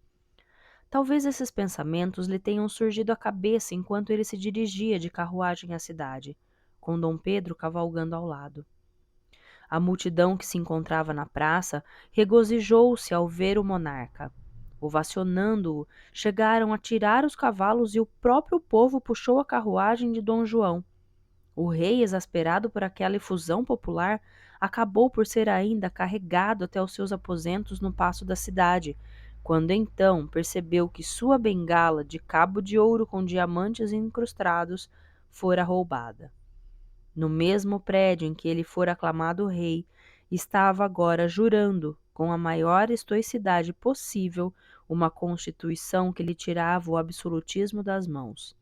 Talvez esses pensamentos lhe tenham surgido à cabeça enquanto ele se dirigia de carruagem à cidade, com Dom Pedro cavalgando ao lado. A multidão que se encontrava na praça regozijou-se ao ver o monarca. Ovacionando-o, chegaram a tirar os cavalos e o próprio povo puxou a carruagem de Dom João. O rei, exasperado por aquela efusão popular, acabou por ser ainda carregado até os seus aposentos no paço da cidade, quando então percebeu que sua bengala de cabo de ouro com diamantes incrustados fora roubada. No mesmo prédio em que ele fora aclamado rei, estava agora jurando, com a maior estoicidade possível, uma constituição que lhe tirava o absolutismo das mãos.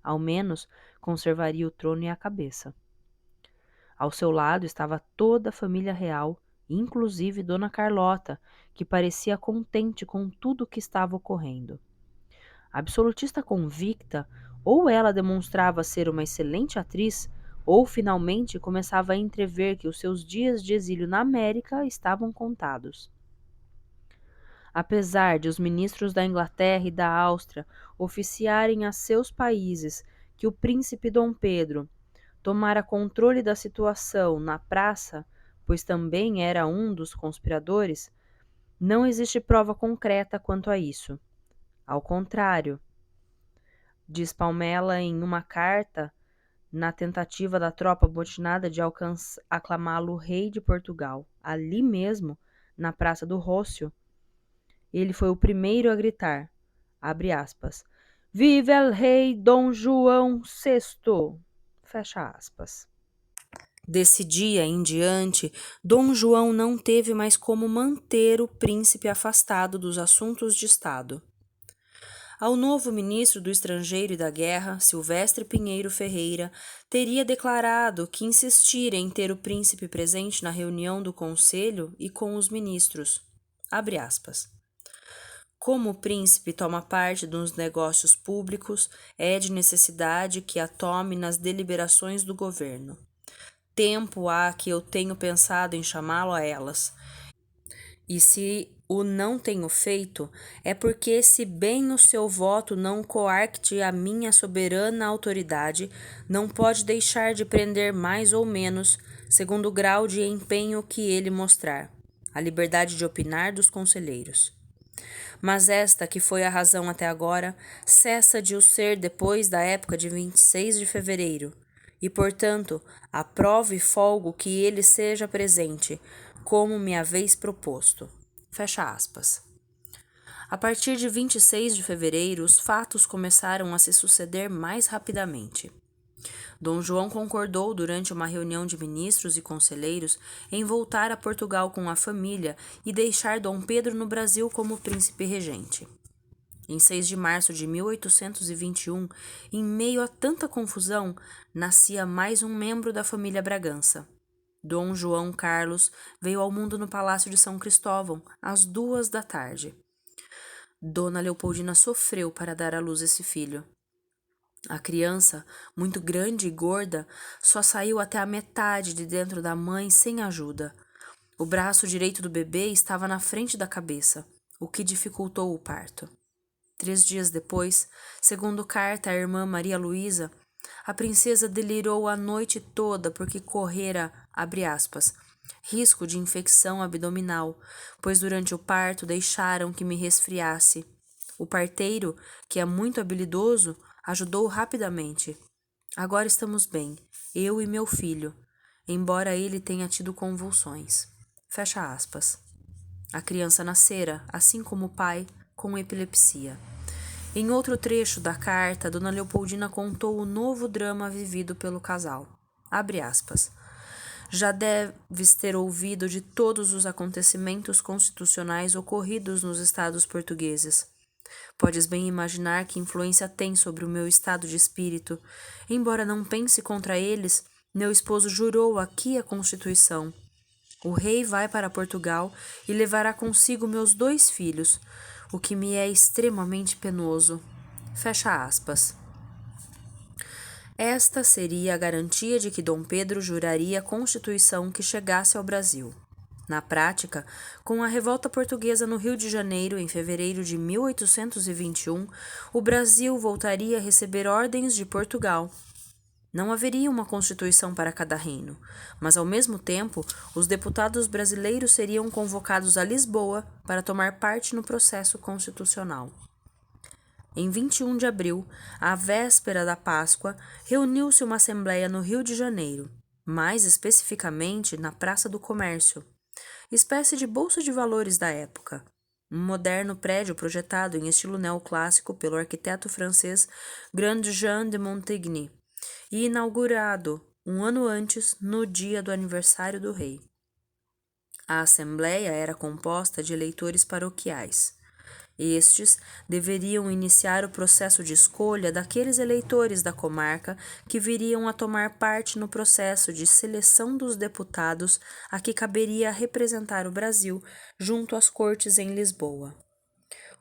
Ao menos conservaria o trono e a cabeça. Ao seu lado estava toda a família real, inclusive Dona Carlota, que parecia contente com tudo o que estava ocorrendo. Absolutista convicta, ou ela demonstrava ser uma excelente atriz, ou finalmente começava a entrever que os seus dias de exílio na América estavam contados. Apesar de os ministros da Inglaterra e da Áustria oficiarem a seus países que o príncipe Dom Pedro tomara controle da situação na praça, pois também era um dos conspiradores, não existe prova concreta quanto a isso. Ao contrário, diz Palmela em uma carta, na tentativa da tropa amotinada de aclamá-lo rei de Portugal, ali mesmo, na Praça do Rócio, ele foi o primeiro a gritar, abre aspas, Vive el rei Dom João VI, fecha aspas. Desse dia em diante, Dom João não teve mais como manter o príncipe afastado dos assuntos de Estado. Ao novo ministro do Estrangeiro e da Guerra, Silvestre Pinheiro Ferreira, teria declarado que insistira em ter o príncipe presente na reunião do Conselho e com os ministros. Abre aspas. Como o príncipe toma parte dos negócios públicos, é de necessidade que a tome nas deliberações do governo. Tempo há que eu tenho pensado em chamá-lo a elas. E se o não tenho feito, é porque, se bem o seu voto não coarcte a minha soberana autoridade, não pode deixar de prender mais ou menos, segundo o grau de empenho que ele mostrar, a liberdade de opinar dos conselheiros. Mas esta, que foi a razão até agora, cessa de o ser depois da época de 26 de fevereiro, e, portanto, aprovo e folgo que ele seja presente, como me haveis proposto. Fecha aspas. A partir de 26 de fevereiro, os fatos começaram a se suceder mais rapidamente. Dom João concordou, durante uma reunião de ministros e conselheiros, em voltar a Portugal com a família e deixar Dom Pedro no Brasil como príncipe regente. Em 6 de março de 1821, em meio a tanta confusão, nascia mais um membro da família Bragança. Dom João Carlos veio ao mundo no Palácio de São Cristóvão, às 14h. Dona Leopoldina sofreu para dar à luz esse filho. A criança, muito grande e gorda, só saiu até a metade de dentro da mãe sem ajuda. O braço direito do bebê estava na frente da cabeça, o que dificultou o parto. 3 dias depois, segundo carta à irmã Maria Luísa, a princesa delirou a noite toda porque correra, abre aspas, risco de infecção abdominal, pois durante o parto deixaram que me resfriasse. O parteiro, que é muito habilidoso, ajudou rapidamente. Agora estamos bem, eu e meu filho, embora ele tenha tido convulsões. Fecha aspas. A criança nascera, assim como o pai, com epilepsia. Em outro trecho da carta, Dona Leopoldina contou o novo drama vivido pelo casal. Abre aspas. Já deves ter ouvido de todos os acontecimentos constitucionais ocorridos nos estados portugueses. Podes bem imaginar que influência tem sobre o meu estado de espírito. Embora não pense contra eles, meu esposo jurou aqui a Constituição. O rei vai para Portugal e levará consigo meus 2 filhos, o que me é extremamente penoso. Fecha aspas. Esta seria a garantia de que Dom Pedro juraria a Constituição que chegasse ao Brasil. Na prática, com a revolta portuguesa no Rio de Janeiro, em fevereiro de 1821, o Brasil voltaria a receber ordens de Portugal. Não haveria uma constituição para cada reino, mas, ao mesmo tempo, os deputados brasileiros seriam convocados a Lisboa para tomar parte no processo constitucional. Em 21 de abril, à véspera da Páscoa, reuniu-se uma assembleia no Rio de Janeiro, mais especificamente na Praça do Comércio, espécie de bolsa de valores da época. um moderno prédio projetado em estilo neoclássico pelo arquiteto francês Grand-Jean de Montigny e inaugurado um ano antes, no dia do aniversário do rei. A assembleia era composta de eleitores paroquiais. Estes deveriam iniciar o processo de escolha daqueles eleitores da comarca que viriam a tomar parte no processo de seleção dos deputados a que caberia representar o Brasil junto às cortes em Lisboa.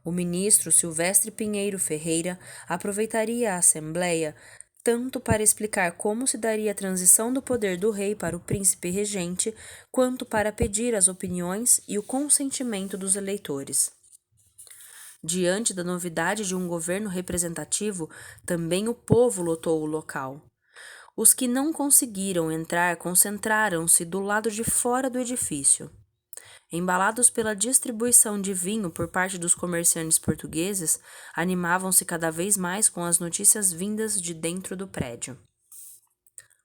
O ministro Silvestre Pinheiro Ferreira aproveitaria a Assembleia tanto para explicar como se daria a transição do poder do rei para o príncipe regente, quanto para pedir as opiniões e o consentimento dos eleitores. Diante da novidade de um governo representativo, também o povo lotou o local. Os que não conseguiram entrar concentraram-se do lado de fora do edifício. Embalados pela distribuição de vinho por parte dos comerciantes portugueses, animavam-se cada vez mais com as notícias vindas de dentro do prédio.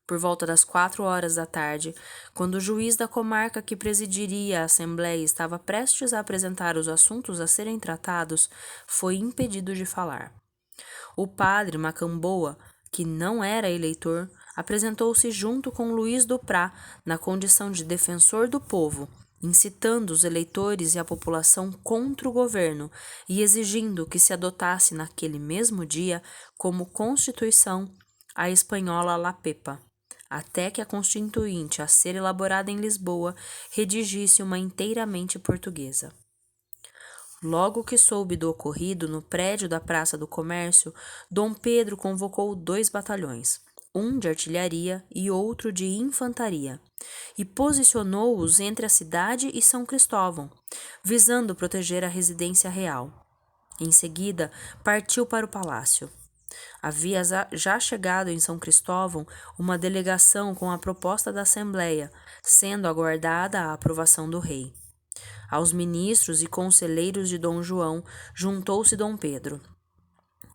Por volta das 4 horas da tarde, quando o juiz da comarca que presidiria a Assembleia estava prestes a apresentar os assuntos a serem tratados, foi impedido de falar. O padre Macamboa, que não era eleitor, apresentou-se junto com Luís do Prá na condição de defensor do povo, incitando os eleitores e a população contra o governo e exigindo que se adotasse naquele mesmo dia como Constituição a espanhola La Pepa, até que a Constituinte, a ser elaborada em Lisboa, redigisse uma inteiramente portuguesa. Logo que soube do ocorrido no prédio da Praça do Comércio, Dom Pedro convocou 2 batalhões, um de artilharia e outro de infantaria, e posicionou-os entre a cidade e São Cristóvão, visando proteger a residência real. Em seguida, partiu para o palácio. Havia já chegado em São Cristóvão uma delegação com a proposta da Assembleia, sendo aguardada a aprovação do rei. Aos ministros e conselheiros de Dom João juntou-se Dom Pedro.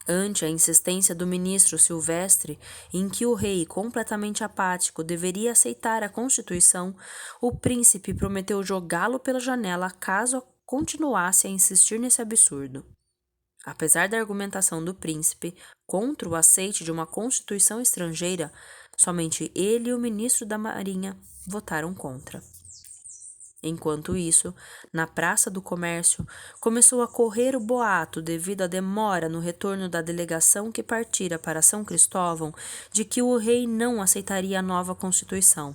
Ante a insistência do ministro Silvestre em que o rei, completamente apático, deveria aceitar a Constituição, o príncipe prometeu jogá-lo pela janela caso continuasse a insistir nesse absurdo. Apesar da argumentação do príncipe contra o aceite de uma Constituição estrangeira, somente ele e o ministro da Marinha votaram contra. Enquanto isso, na Praça do Comércio, começou a correr o boato devido à demora no retorno da delegação que partira para São Cristóvão de que o rei não aceitaria a nova Constituição.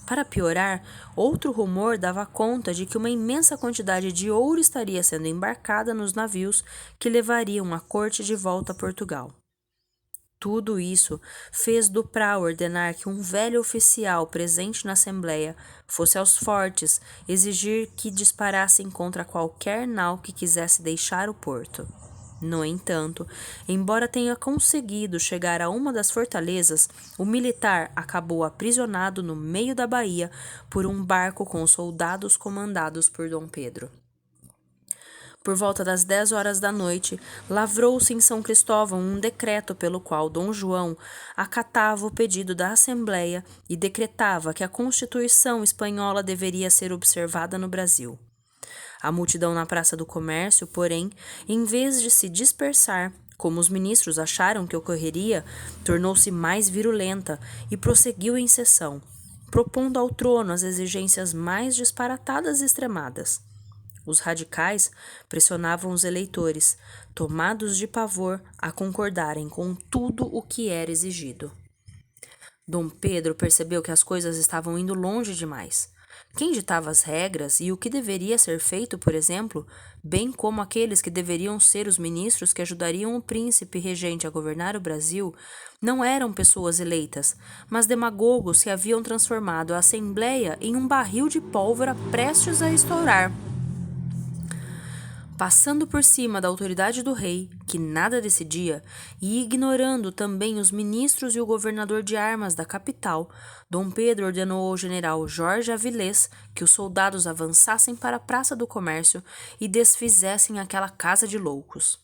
Para piorar, outro rumor dava conta de que uma imensa quantidade de ouro estaria sendo embarcada nos navios que levariam a corte de volta a Portugal. Tudo isso fez do Prá ordenar que um velho oficial presente na Assembleia fosse aos fortes exigir que disparassem contra qualquer nau que quisesse deixar o porto. No entanto, embora tenha conseguido chegar a uma das fortalezas, o militar acabou aprisionado no meio da baía por um barco com soldados comandados por Dom Pedro. Por volta das 10 horas da noite, lavrou-se em São Cristóvão um decreto pelo qual Dom João acatava o pedido da Assembleia e decretava que a Constituição espanhola deveria ser observada no Brasil. A multidão na Praça do Comércio, porém, em vez de se dispersar, como os ministros acharam que ocorreria, tornou-se mais virulenta e prosseguiu em sessão, propondo ao trono as exigências mais disparatadas e extremadas. Os radicais pressionavam os eleitores, tomados de pavor, a concordarem com tudo o que era exigido. Dom Pedro percebeu que as coisas estavam indo longe demais. Quem ditava as regras e o que deveria ser feito, por exemplo, bem como aqueles que deveriam ser os ministros que ajudariam o príncipe regente a governar o Brasil, não eram pessoas eleitas, mas demagogos que haviam transformado a Assembleia em um barril de pólvora prestes a estourar. Passando por cima da autoridade do rei, que nada decidia, e ignorando também os ministros e o governador de armas da capital, Dom Pedro ordenou ao general Jorge Avilés que os soldados avançassem para a Praça do Comércio e desfizessem aquela casa de loucos.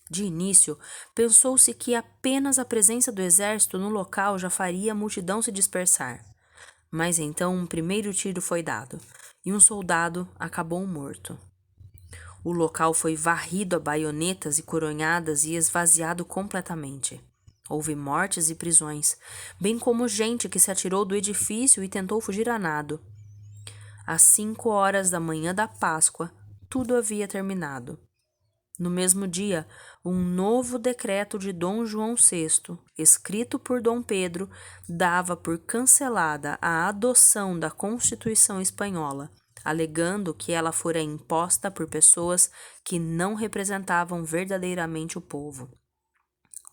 De início, pensou-se que apenas a presença do exército no local já faria a multidão se dispersar. Mas então um primeiro tiro foi dado, e um soldado acabou morto. O local foi varrido a baionetas e coronhadas e esvaziado completamente. Houve mortes e prisões, bem como gente que se atirou do edifício e tentou fugir a nado. Às 5 horas da manhã da Páscoa, tudo havia terminado. No mesmo dia, um novo decreto de Dom João VI, escrito por Dom Pedro, dava por cancelada a adoção da Constituição Espanhola, alegando que ela fora imposta por pessoas que não representavam verdadeiramente o povo.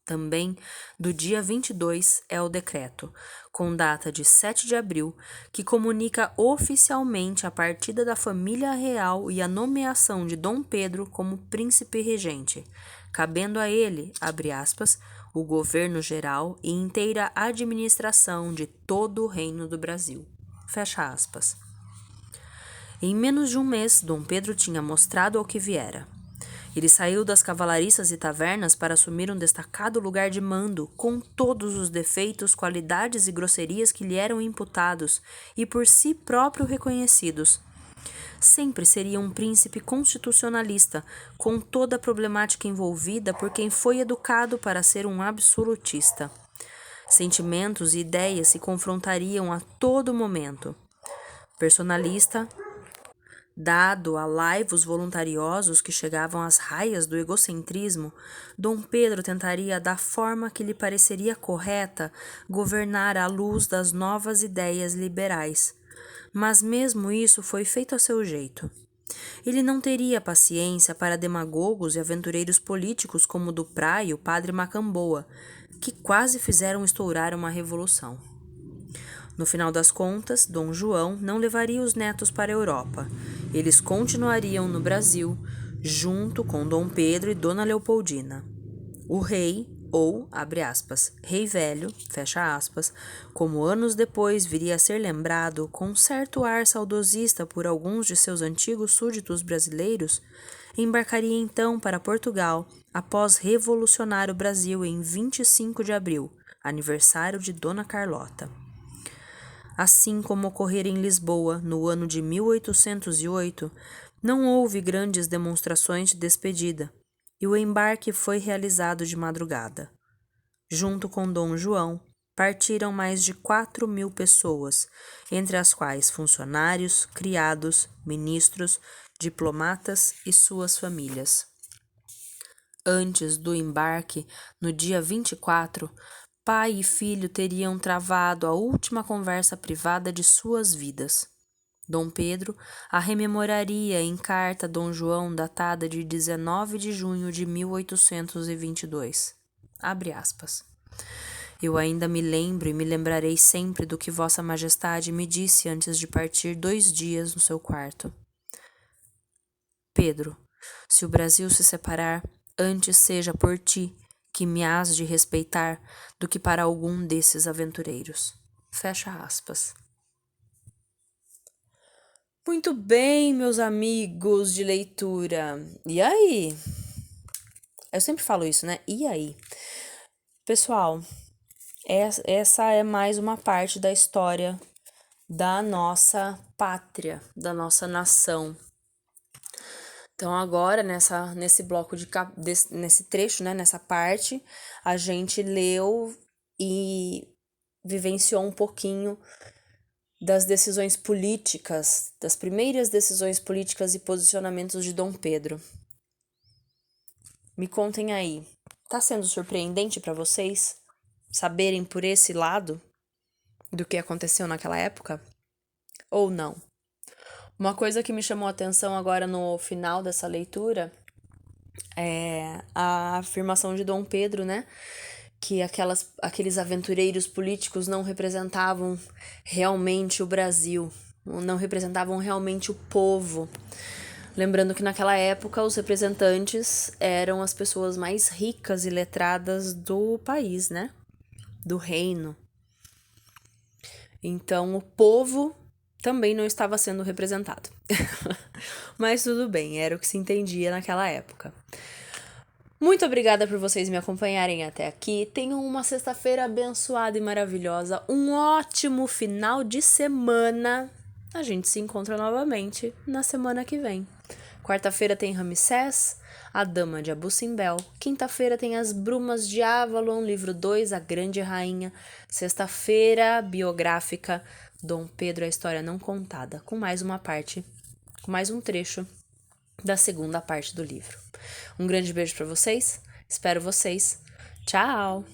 Também do dia 22 é o decreto, com data de 7 de abril, que comunica oficialmente a partida da família real e a nomeação de Dom Pedro como príncipe regente, cabendo a ele, abre aspas, o governo geral e inteira administração de todo o reino do Brasil. Fecha aspas. Em menos de um mês, Dom Pedro tinha mostrado ao que viera. Ele saiu das cavalariças e tavernas para assumir um destacado lugar de mando, com todos os defeitos, qualidades e grosserias que lhe eram imputados e por si próprio reconhecidos. Sempre seria um príncipe constitucionalista, com toda a problemática envolvida por quem foi educado para ser um absolutista. Sentimentos e ideias se confrontariam a todo momento. Personalista, dado a laivos voluntariosos que chegavam às raias do egocentrismo, Dom Pedro tentaria, da forma que lhe pareceria correta, governar à luz das novas ideias liberais. Mas mesmo isso foi feito a seu jeito. Ele não teria paciência para demagogos e aventureiros políticos como Duprat e o padre Macamboa, que quase fizeram estourar uma revolução. No final das contas, Dom João não levaria os netos para a Europa. Eles continuariam no Brasil, junto com Dom Pedro e Dona Leopoldina. O rei, ou, abre aspas, rei velho, fecha aspas, como anos depois viria a ser lembrado com certo ar saudosista por alguns de seus antigos súditos brasileiros, embarcaria então para Portugal após revolucionar o Brasil em 25 de abril, aniversário de Dona Carlota. Assim como ocorrera em Lisboa, no ano de 1808, não houve grandes demonstrações de despedida, e o embarque foi realizado de madrugada. Junto com Dom João, partiram mais de 4.000 pessoas, entre as quais funcionários, criados, ministros, diplomatas e suas famílias. Antes do embarque, no dia 24, pai e filho teriam travado a última conversa privada de suas vidas. Dom Pedro a rememoraria em carta a Dom João datada de 19 de junho de 1822. Abre aspas. Eu ainda me lembro e me lembrarei sempre do que Vossa Majestade me disse antes de partir 2 dias no seu quarto. Pedro, se o Brasil se separar, antes seja por ti, que me hás de respeitar, do que para algum desses aventureiros. Fecha aspas. Muito bem, meus amigos de leitura. E aí? Eu sempre falo isso, né? E aí? Pessoal, essa é mais uma parte da história da nossa pátria, da nossa nação. Então agora, nesse bloco nesse trecho, né, nessa parte, a gente leu e vivenciou um pouquinho das decisões políticas, das primeiras decisões políticas e posicionamentos de Dom Pedro. Me contem aí, tá sendo surpreendente para vocês saberem por esse lado do que aconteceu naquela época? Ou não? Uma coisa que me chamou a atenção agora no final dessa leitura é a afirmação de Dom Pedro, né? Que aqueles aventureiros políticos não representavam realmente o Brasil, não representavam realmente o povo. Lembrando que naquela época os representantes eram as pessoas mais ricas e letradas do país, né? Do reino. Então o povo também não estava sendo representado. Mas tudo bem, era o que se entendia naquela época. Muito obrigada por vocês me acompanharem até aqui. Tenham uma sexta-feira abençoada e maravilhosa. Um ótimo final de semana. A gente se encontra novamente na semana que vem. Quarta-feira tem Ramsés, A Dama de Abu Simbel. Quinta-feira tem As Brumas de Avalon, livro 2, A Grande Rainha. Sexta-feira, biográfica, Dom Pedro, a História Não Contada, com mais um trecho da segunda parte do livro. Um grande beijo para vocês, espero vocês. Tchau!